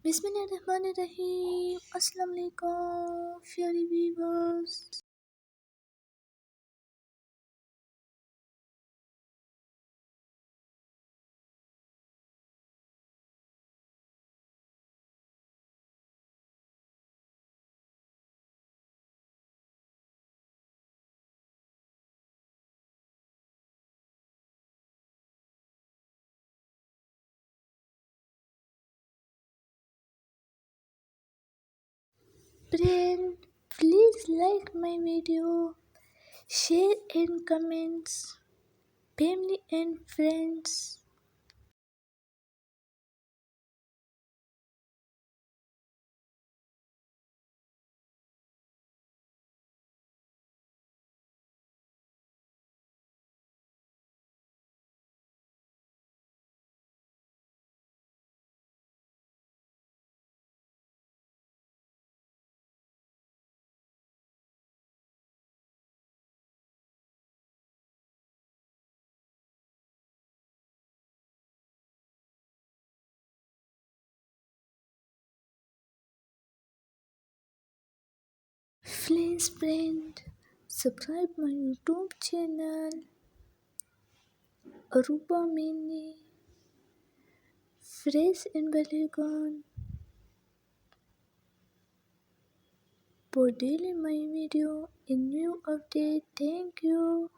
Bismillahirrahmanirrahim. Assalamu alaikum, fairy weavers. Friend, please like my video, share and comments, family and friends. Please friend, subscribe my YouTube channel, aroba Mehndi, fresh and elegant, for daily my video and new update. Thank you.